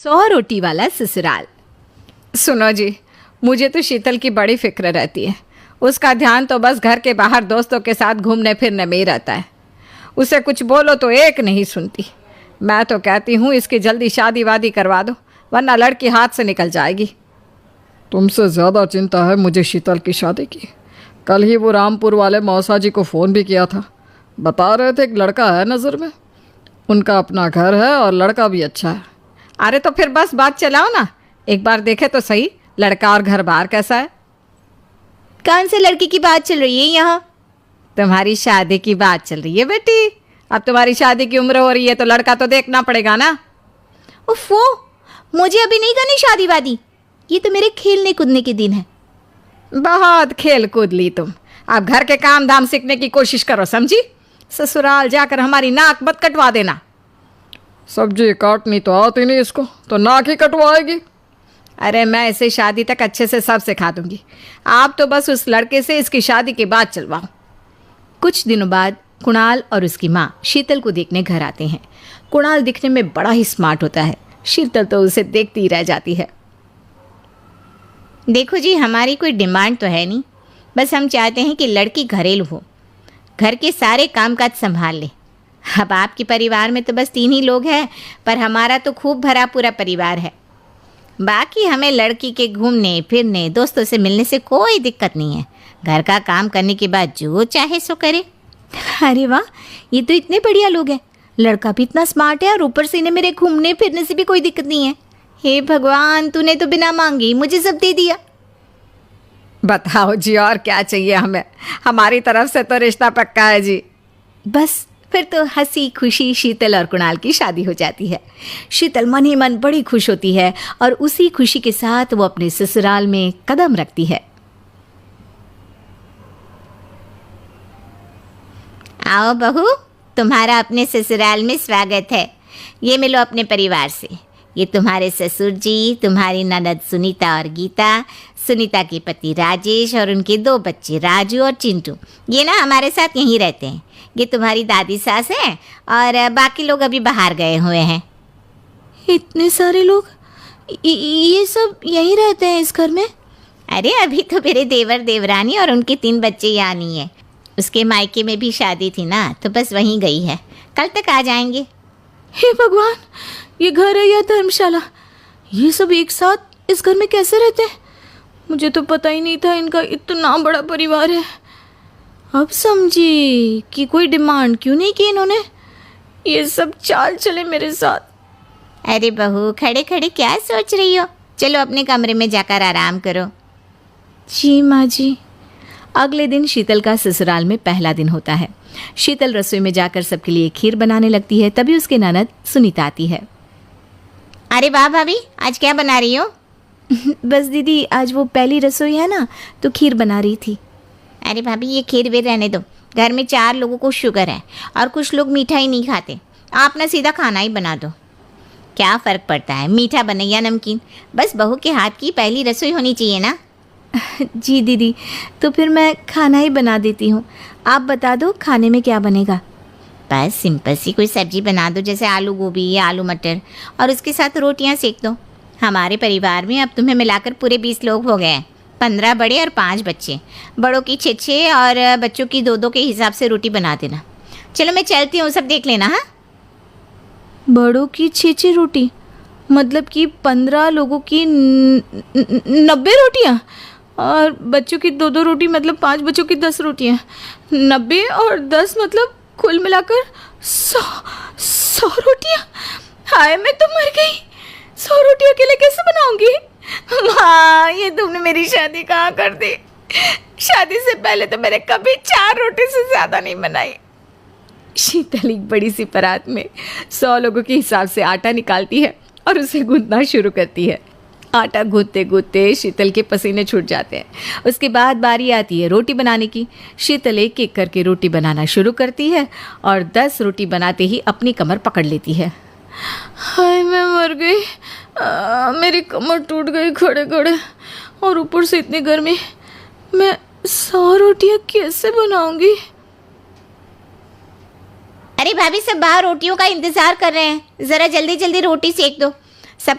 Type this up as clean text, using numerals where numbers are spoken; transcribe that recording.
100 रोटी वाला ससुराल। सुनो जी, मुझे तो शीतल की बड़ी फिक्र रहती है। उसका ध्यान तो बस घर के बाहर दोस्तों के साथ घूमने फिरने में ही रहता है। उसे कुछ बोलो तो एक नहीं सुनती। मैं तो कहती हूँ इसकी जल्दी शादी वादी करवा दो, वरना लड़की हाथ से निकल जाएगी। तुमसे ज़्यादा चिंता है मुझे शीतल की शादी की। कल ही वो रामपुर वाले मौसा जी को फ़ोन भी किया था। बता रहे थे एक लड़का है नज़र में, उनका अपना घर है और लड़का भी अच्छा है। अरे तो फिर बस बात चलाओ ना, एक बार देखे तो सही लड़का और घर बार कैसा है। कौन से लड़की की बात चल रही है यहाँ? तुम्हारी शादी की बात चल रही है बेटी। अब तुम्हारी शादी की उम्र हो रही है तो लड़का तो देखना पड़ेगा ना। उफ़ो, मुझे अभी नहीं करनी शादी वादी। ये तो मेरे खेलने कूदने के दिन है। बहुत खेल कूद ली तुम, अब घर के काम धाम सीखने की कोशिश करो, समझी? ससुराल जाकर हमारी नाक मत कटवा देना। सब्जी काटनी तो आती नहीं इसको, तो नाक ही कटवाएगी। अरे मैं इसे शादी तक अच्छे से सब सिखा दूंगी। आप तो बस उस लड़के से इसकी शादी के बाद चलवाओ। कुछ दिनों बाद कुणाल और उसकी माँ शीतल को देखने घर आते हैं। कुणाल दिखने में बड़ा ही स्मार्ट होता है। शीतल तो उसे देखती ही रह जाती है। देखो जी, हमारी कोई डिमांड तो है नहीं, बस हम चाहते हैं कि लड़की घरेलू हो, घर के सारे कामकाज संभाल ले। अब आपके परिवार में तो बस 3 ही लोग हैं, पर हमारा तो खूब भरा पूरा परिवार है। बाकी हमें लड़की के घूमने फिरने दोस्तों से मिलने से कोई दिक्कत नहीं है। घर का काम करने के बाद जो चाहे सो करे। अरे वाह, ये तो इतने बढ़िया लोग हैं। लड़का भी इतना स्मार्ट है और ऊपर से इन्हें मेरे घूमने फिरने से भी कोई दिक्कत नहीं है। हे भगवान, तूने तो बिना मांगे ही मुझे सब दे दिया। बताओ जी, और क्या चाहिए हमें? हमारी तरफ से तो रिश्ता पक्का है जी। बस फिर तो हंसी खुशी शीतल और कुणाल की शादी हो जाती है। शीतल मन ही मन बड़ी खुश होती है और उसी खुशी के साथ वो अपने ससुराल में कदम रखती है। आओ बहू, तुम्हारा अपने ससुराल में स्वागत है। ये मिलो अपने परिवार से। ये तुम्हारे ससुर जी, तुम्हारी ननद सुनीता और गीता, सुनीता के पति राजेश और उनके 2 बच्चे राजू और चिंटू। ये ना हमारे साथ यहीं रहते हैं। ये तुम्हारी दादी सास है और बाकी लोग अभी बाहर गए हुए हैं। इतने सारे लोग, ये सब यहीं रहते हैं इस घर में? अरे अभी तो मेरे देवर देवरानी और उनके 3 बच्चे यहाँ नहीं है। उसके मायके में भी शादी थी ना, तो बस वहीं गई है। कल तक आ जाएंगे। हे भगवान, ये घर है या धर्मशाला? ये सब एक साथ इस घर में कैसे रहते हैं? मुझे तो पता ही नहीं था इनका इतना बड़ा परिवार है। अब समझी कि कोई डिमांड क्यों नहीं की इन्होंने। ये सब चाल चले मेरे साथ। अरे बहू, खड़े खड़े क्या सोच रही हो? चलो अपने कमरे में जाकर आराम करो। जी माँ जी। अगले दिन शीतल का ससुराल में पहला दिन होता है। शीतल रसोई में जाकर सबके लिए खीर बनाने लगती है। तभी उसके ननद सुनीता आती है। अरे वाह भाभी, आज क्या बना रही हो? बस दीदी, आज वो पहली रसोई है ना, तो खीर बना रही थी। अरे भाभी, ये खीर वीर रहने दो। घर में 4 लोगों को शुगर है और कुछ लोग मीठा ही नहीं खाते। आप ना सीधा खाना ही बना दो। क्या फ़र्क पड़ता है, मीठा बने या नमकीन? बस बहू के हाथ की पहली रसोई होनी चाहिए ना। जी दीदी, तो फिर मैं खाना ही बना देती हूँ। आप बता दो खाने में क्या बनेगा? बस सिंपल सी कोई सब्जी बना दो, जैसे आलू गोभी या आलू मटर, और उसके साथ रोटियां सेक दो। हमारे परिवार में अब तुम्हें मिलाकर पूरे 20 लोग हो गए हैं। 15 बड़े और 5 बच्चे। बड़ों की 6-6 और बच्चों की 2-2 के हिसाब से रोटी बना देना। चलो मैं चलती हूँ, सब देख लेना। हाँ, बड़ों की 6-6 रोटी मतलब कि 15 लोगों की 90 रोटियाँ, और बच्चों की 2-2 रोटी मतलब 5 बच्चों की 10 रोटियाँ। 90 और 10 मतलब कुल मिलाकर 100 रोटियाँ। हाय, मैं तो मर गई। 100 रोटी अकेले कैसे बनाऊंगी? माँ, ये तुमने मेरी शादी कहाँ कर दी? शादी से पहले तो मैंने कभी 4 रोटी से ज़्यादा नहीं बनाई। शीतल एक बड़ी सी परात में 100 लोगों के हिसाब से आटा निकालती है और उसे गूंथना शुरू करती है। आटा गूंथते गूंथते शीतल के पसीने छूट जाते हैं। उसके बाद बारी आती है रोटी बनाने की। शीतल एक एक करके रोटी बनाना शुरू करती है और 10 रोटी बनाते ही अपनी कमर पकड़ लेती है। हाय, मैं मर गई। मेरी कमर टूट गई खड़े खड़े, और ऊपर से इतनी गर्मी। मैं 100 रोटियां कैसे बनाऊंगी? अरे भाभी, सब बाहर रोटियों का इंतजार कर रहे हैं। ज़रा जल्दी जल्दी रोटी सेक दो। सब